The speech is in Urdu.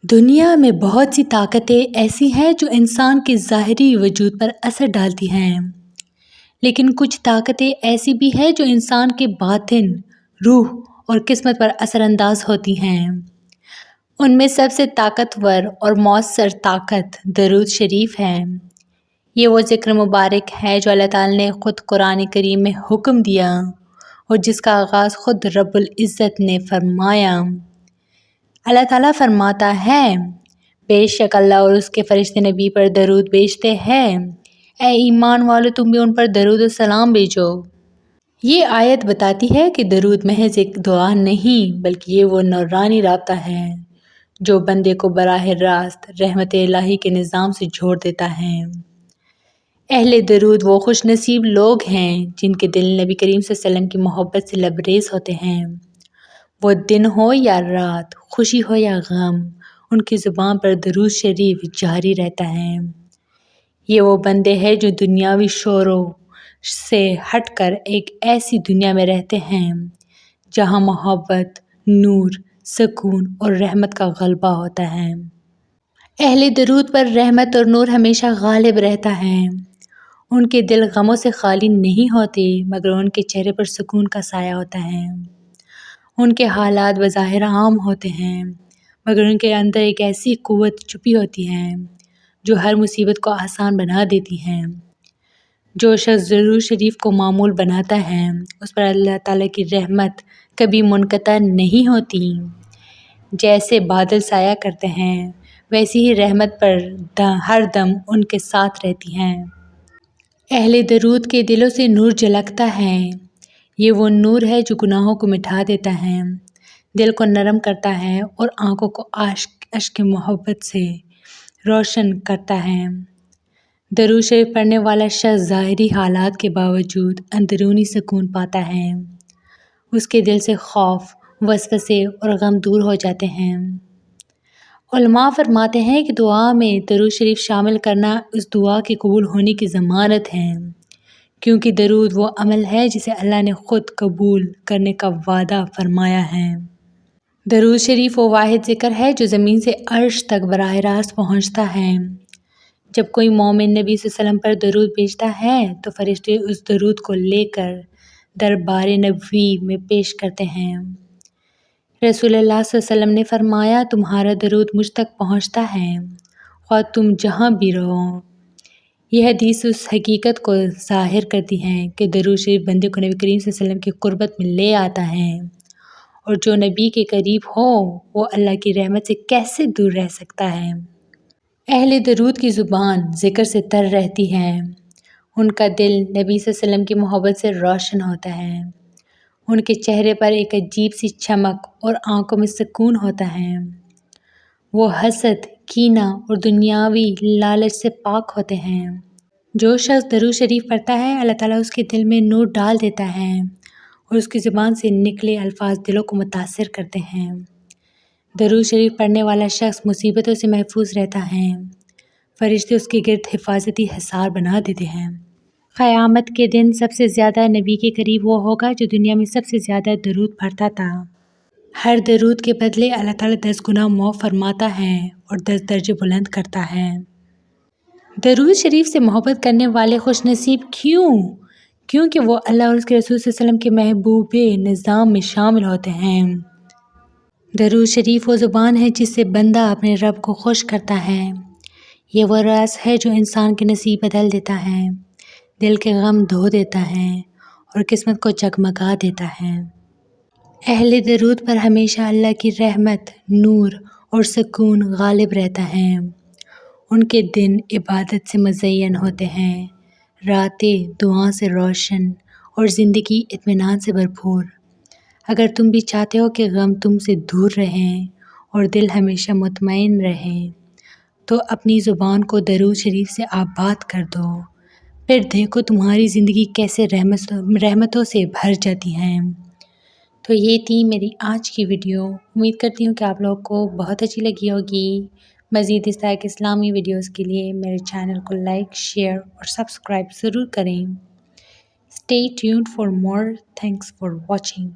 دنیا میں بہت سی طاقتیں ایسی ہیں جو انسان کے ظاہری وجود پر اثر ڈالتی ہیں، لیکن کچھ طاقتیں ایسی بھی ہیں جو انسان کے باطن، روح اور قسمت پر اثر انداز ہوتی ہیں۔ ان میں سب سے طاقتور اور مؤثر طاقت درود شریف ہے۔ یہ وہ ذکر مبارک ہے جو اللہ تعالیٰ نے خود قرآن کریم میں حکم دیا اور جس کا آغاز خود رب العزت نے فرمایا۔ اللہ تعالیٰ فرماتا ہے، بے شک اللہ اور اس کے فرشتے نبی پر درود بھیجتے ہیں، اے ایمان والو تم بھی ان پر درود و سلام بھیجو۔ یہ آیت بتاتی ہے کہ درود محض ایک دعا نہیں بلکہ یہ وہ نورانی رابطہ ہے جو بندے کو براہ راست رحمت الہی کے نظام سے جوڑ دیتا ہے۔ اہل درود وہ خوش نصیب لوگ ہیں جن کے دل نبی کریم صلی اللہ علیہ وسلم کی محبت سے لبریز ہوتے ہیں۔ وہ دن ہو یا رات، خوشی ہو یا غم، ان کی زبان پر درود شریف جاری رہتا ہے۔ یہ وہ بندے ہیں جو دنیاوی شوروں سے ہٹ کر ایک ایسی دنیا میں رہتے ہیں جہاں محبت، نور، سکون اور رحمت کا غلبہ ہوتا ہے۔ اہل درود پر رحمت اور نور ہمیشہ غالب رہتا ہے۔ ان کے دل غموں سے خالی نہیں ہوتے مگر ان کے چہرے پر سکون کا سایہ ہوتا ہے۔ ان کے حالات بظاہر عام ہوتے ہیں مگر ان کے اندر ایک ایسی قوت چھپی ہوتی ہے جو ہر مصیبت کو آسان بنا دیتی ہے۔ جو شخص درود شریف کو معمول بناتا ہے اس پر اللہ تعالیٰ کی رحمت کبھی منقطع نہیں ہوتی۔ جیسے بادل سایہ کرتے ہیں ویسی ہی رحمت پر ہر دم ان کے ساتھ رہتی ہیں۔ اہل درود کے دلوں سے نور جھلکتا ہے۔ یہ وہ نور ہے جو گناہوں کو مٹا دیتا ہے، دل کو نرم کرتا ہے اور آنکھوں کو اشک محبت سے روشن کرتا ہے۔ درود شریف پڑھنے والا شخص ظاہری حالات کے باوجود اندرونی سکون پاتا ہے۔ اس کے دل سے خوف، وسوسے اور غم دور ہو جاتے ہیں۔ علماء فرماتے ہیں کہ دعا میں درود شریف شامل کرنا اس دعا کے قبول ہونے کی ضمانت ہے، کیونکہ درود وہ عمل ہے جسے اللہ نے خود قبول کرنے کا وعدہ فرمایا ہے۔ درود شریف وہ واحد ذکر ہے جو زمین سے عرش تک براہ راست پہنچتا ہے۔ جب کوئی مومن نبی صلی اللہ علیہ وسلم پر درود بھیجتا ہے تو فرشتے اس درود کو لے کر دربار نبوی میں پیش کرتے ہیں۔ رسول اللہ صلی اللہ علیہ وسلم نے فرمایا، تمہارا درود مجھ تک پہنچتا ہے خواہ تم جہاں بھی رہو۔ یہ حدیث اس حقیقت کو ظاہر کرتی ہے کہ درود شریف بندے کو نبی کریم صلی اللہ علیہ وسلم کی قربت میں لے آتا ہے، اور جو نبی کے قریب ہو وہ اللہ کی رحمت سے کیسے دور رہ سکتا ہے۔ اہل درود کی زبان ذکر سے تر رہتی ہے، ان کا دل نبی صلی اللہ علیہ وسلم کی محبت سے روشن ہوتا ہے، ان کے چہرے پر ایک عجیب سی چمک اور آنکھوں میں سکون ہوتا ہے۔ وہ حسد، کینہ اور دنیاوی لالچ سے پاک ہوتے ہیں۔ جو شخص درود شریف پڑھتا ہے اللہ تعالیٰ اس کے دل میں نور ڈال دیتا ہے اور اس کی زبان سے نکلے الفاظ دلوں کو متاثر کرتے ہیں۔ درود شریف پڑھنے والا شخص مصیبتوں سے محفوظ رہتا ہے، فرشتے اس کے گرد حفاظتی حصار بنا دیتے ہیں۔ قیامت کے دن سب سے زیادہ نبی کے قریب وہ ہوگا جو دنیا میں سب سے زیادہ درود پڑھتا تھا۔ ہر درود کے بدلے اللہ تعالیٰ 10 گنا معاف فرماتا ہے اور 10 درجے بلند کرتا ہے۔ درود شریف سے محبت کرنے والے خوش نصیب کیوں؟ کیونکہ وہ اللہ اور اس کے رسول صلی اللہ علیہ وسلم کے محبوب نظام میں شامل ہوتے ہیں۔ درود شریف وہ زبان ہے جس سے بندہ اپنے رب کو خوش کرتا ہے۔ یہ وہ راز ہے جو انسان کے نصیب بدل دیتا ہے، دل کے غم دھو دیتا ہے اور قسمت کو جگمگا دیتا ہے۔ اہل درود پر ہمیشہ اللہ کی رحمت، نور اور سکون غالب رہتا ہے۔ ان کے دن عبادت سے مزین ہوتے ہیں، راتیں دعا سے روشن اور زندگی اطمینان سے بھرپور۔ اگر تم بھی چاہتے ہو کہ غم تم سے دور رہیں اور دل ہمیشہ مطمئن رہے تو اپنی زبان کو درود شریف سے آباد کر دو، پھر دیکھو تمہاری زندگی کیسے رحمتوں سے بھر جاتی ہیں۔ تو یہ تھی میری آج کی ویڈیو، امید کرتی ہوں کہ آپ لوگوں کو بہت اچھی لگی ہوگی۔ مزید اس طرح کے اسلامی ویڈیوز کے لیے میرے چینل کو لائک، شیئر اور سبسکرائب ضرور کریں۔ Stay tuned for more. Thanks for watching.